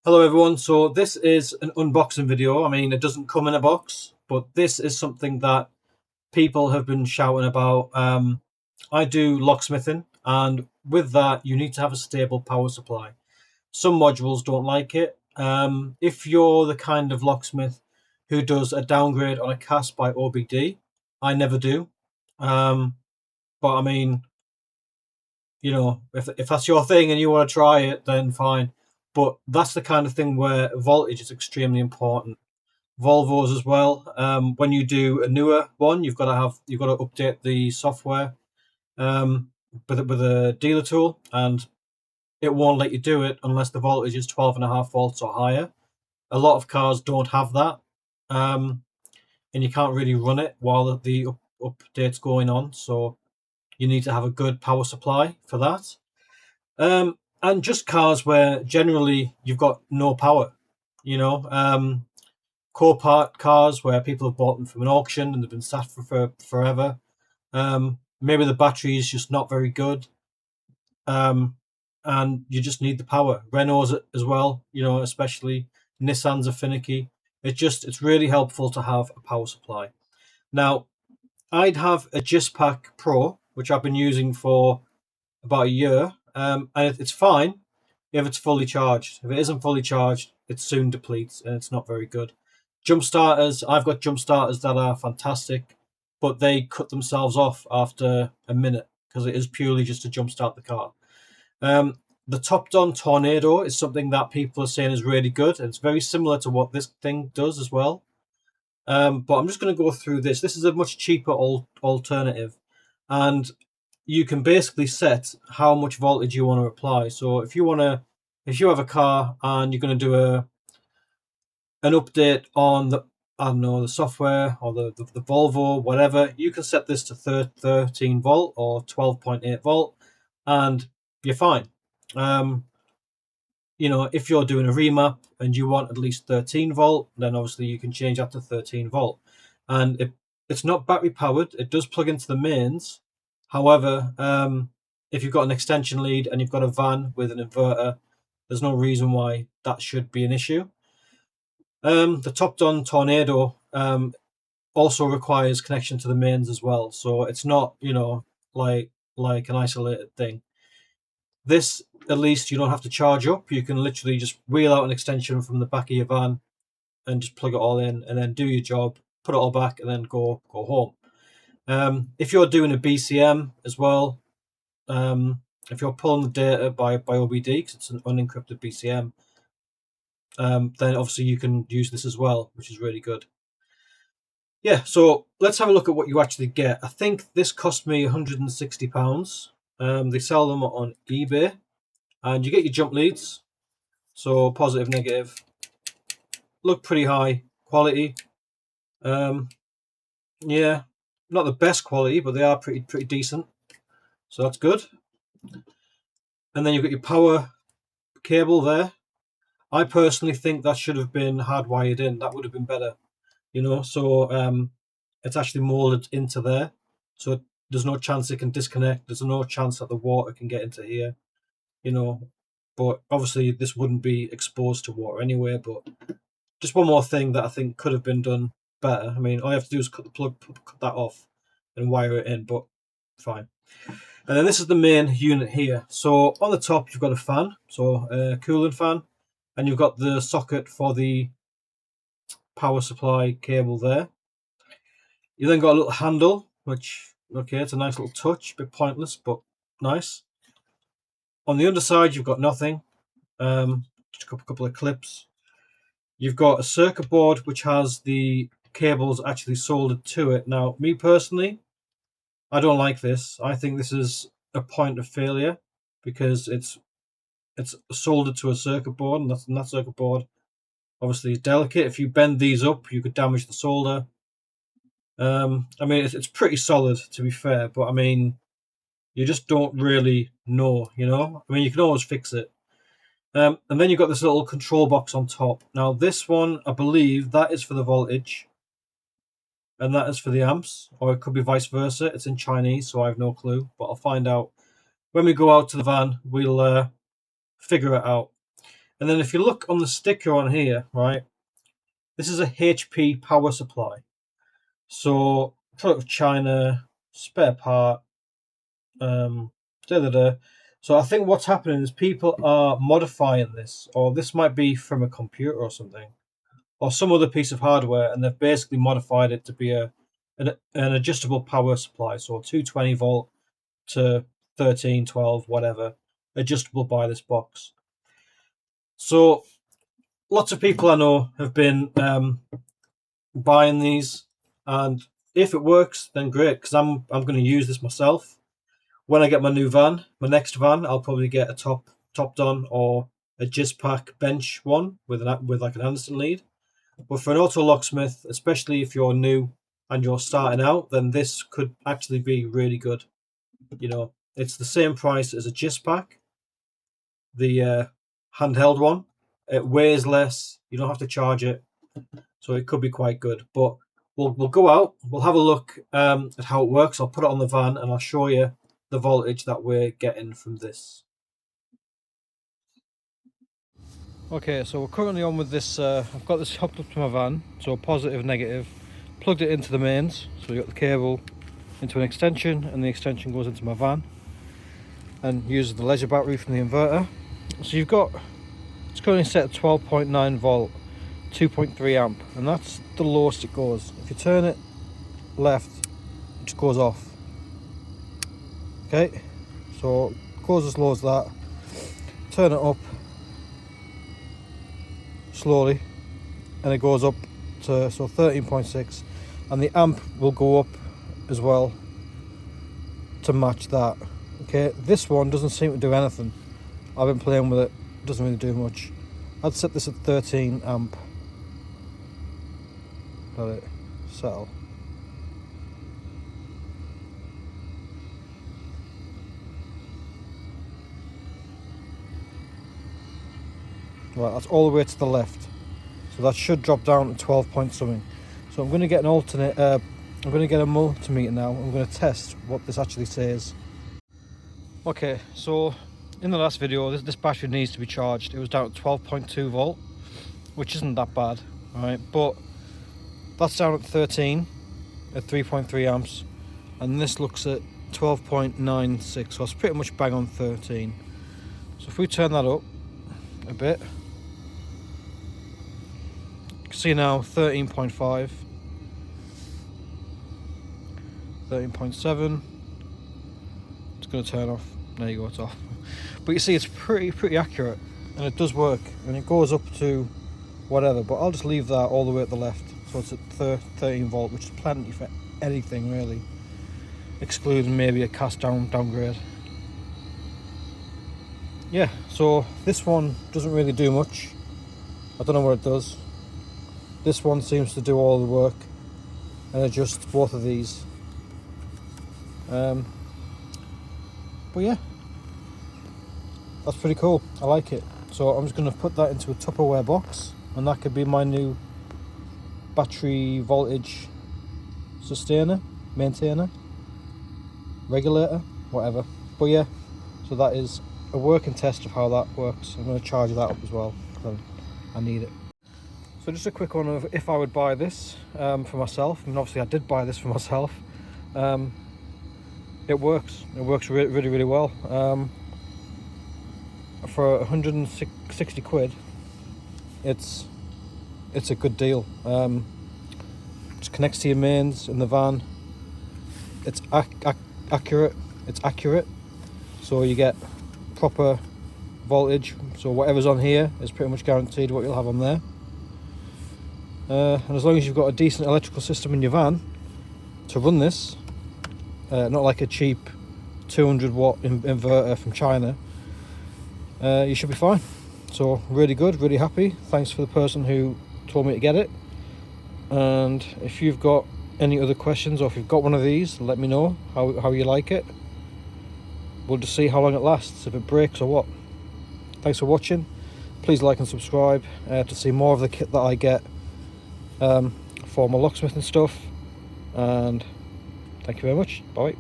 Hello everyone, so this is an unboxing video. I mean, it doesn't come in a box, but this is something that people have been shouting about. I do locksmithing, and with that you need to have a stable power supply. Some modules don't like it. If you're the kind of locksmith who does a downgrade on a cast by OBD, I never do. But I mean, if that's your thing and you want to try it, then fine. But that's the kind of thing where voltage is extremely important. Volvos as well. When you do a newer one, you've got to update the software with a dealer tool, and it won't let you do it unless the voltage is 12.5 volts or higher. A lot of cars don't have that, and you can't really run it while the update's going on. So you need to have a good power supply for that. And just cars where generally you've got no power, you know. Core part cars where people have bought them from an auction and they've been sat for forever. Maybe the battery is just not very good, um, and you just need the power. Renault's as well, especially Nissans are finicky. It's really helpful to have a power supply. Now, I'd have a Pack Pro, which I've been using for about a year, and it's fine if it's fully charged. If it isn't fully charged, it soon depletes and it's not very good. Jump starters, I've got jump starters that are fantastic, but they cut themselves off after a minute because it is purely just to jump start the car. The Top Don Tornado is something that people are saying is really good, and it's very similar to what this thing does as well. But I'm just going to go through this. This is a much cheaper alternative, and you can basically set how much voltage you want to apply. So if you have a car and you're going to do an update on the software or the Volvo, whatever, you can set this to 13 volt or 12.8 volt, and you're fine. If you're doing a remap and you want at least 13 volt, then obviously you can change that to 13 volt. And it's not battery powered, it does plug into the mains. However, if you've got an extension lead and you've got a van with an inverter, there's no reason why that should be an issue. The Top Don Tornado also requires connection to the mains as well, so it's not like an isolated thing. This, at least you don't have to charge up. You can literally just wheel out an extension from the back of your van and just plug it all in, and then do your job, put it all back, and then go home. If you're doing a BCM as well, if you're pulling the data by OBD because it's an unencrypted BCM, then obviously you can use this as well, which is really good. Yeah, so let's have a look at what you actually get. I think this cost me £160. They sell them on eBay, and you get your jump leads. So positive, negative, look pretty high quality. Yeah, not the best quality, but they are pretty decent. So that's good. And then you've got your power cable there. I personally think that should have been hardwired in. That would have been better, So it's actually molded into there, so there's no chance it can disconnect. There's no chance that the water can get into here, But obviously this wouldn't be exposed to water anyway. But just one more thing that I think could have been done better. I mean, all you have to do is cut the plug, cut that off, and wire it in. But fine. And then this is the main unit here. So on the top, you've got a fan, so a cooling fan, and you've got the socket for the power supply cable there. You then got a little handle, which, okay, it's a nice little touch, a bit pointless, but nice. On the underside, you've got nothing, just a couple of clips. You've got a circuit board which has the cables actually soldered to it. Now, me personally, I don't like this. I think this is a point of failure because it's soldered to a circuit board, and that circuit board obviously is delicate. If you bend these up, you could damage the solder. I mean, it's pretty solid, to be fair, but I mean, you just don't really know, I mean, you can always fix it. And then you've got this little control box on top. Now, this one, I believe, that is for the voltage, and that is for the amps, or it could be vice versa. It's in Chinese, so I have no clue, but I'll find out when we go out to the van. We'll figure it out. And then if you look on the sticker on here, right, this is a HP power supply. So product of China, spare part, da da da. So I think what's happening is people are modifying this, or this might be from a computer or something, or some other piece of hardware, and they've basically modified it to be an adjustable power supply. So 220 volt to 13, 12, whatever, adjustable by this box. So lots of people I know have been buying these, and if it works, then great, because I'm going to use this myself. When I get my new van, my next van, I'll probably get a topped on or a gist pack bench one with like an Anderson lead. But for an auto locksmith, especially if you're new and you're starting out, then this could actually be really good. You know, it's the same price as a gist pack, the handheld one. It weighs less. You don't have to charge it, so it could be quite good. But we'll go out. We'll have a look at how it works. I'll put it on the van and I'll show you the voltage that we're getting from this. Okay, so we're currently on with this. I've got this hooked up to my van, so positive, negative. Plugged it into the mains, so you got the cable into an extension, and the extension goes into my van and uses the leisure battery from the inverter. So you've got, it's currently set at 12.9 volt, 2.3 amp, and that's the lowest it goes. If you turn it left, it just goes off. Okay, so it goes as low as that. Turn it up slowly, and it goes up to 13.6, and the amp will go up as well to match that. Okay, this one doesn't seem to do anything. I've been playing with it, doesn't really do much. I'd set this at 13 amp. Let it settle. Right, that's all the way to the left, so that should drop down to 12 point something. So I'm going to get an alternate, I'm going to get a multimeter now. I'm going to test what this actually says. Okay, so in the last video, this battery needs to be charged. It was down at 12.2 volt, which isn't that bad, right? But that's down at 13 at 3.3 amps, and this looks at 12.96, so it's pretty much bang on 13. So if we turn that up a bit, you can see now 13.5, 13.7. It's going to turn off. There you go, it's off. But you see, it's pretty accurate, and it does work, and it goes up to whatever. But I'll just leave that all the way at the left, so it's at 13 volt, which is plenty for anything really, excluding maybe a cast downgrade. Yeah, so this one doesn't really do much. I don't know what it does. This one seems to do all the work and adjust both of these. But yeah, that's pretty cool. I like it. So I'm just going to put that into a Tupperware box, and that could be my new battery voltage sustainer, maintainer, regulator, whatever. But yeah, so that is a working test of how that works. I'm going to charge that up as well, because I need it. So just a quick one of if I would buy this for myself. I mean, obviously I did buy this for myself. It works. It works really well. For 160 quid, it's a good deal. Just connects to your mains in the van. It's accurate. It's accurate. So you get proper voltage. So whatever's on here is pretty much guaranteed what you'll have on there. And as long as you've got a decent electrical system in your van to run this, not like a cheap 200 watt inverter from China, you should be fine. So really good, really happy. Thanks for the person who told me to get it. And if you've got any other questions, or if you've got one of these, let me know how you like it. We'll just see how long it lasts, if it breaks or what. Thanks for watching. Please like and subscribe to see more of the kit that I get for my locksmith and stuff. And thank you very much. Bye.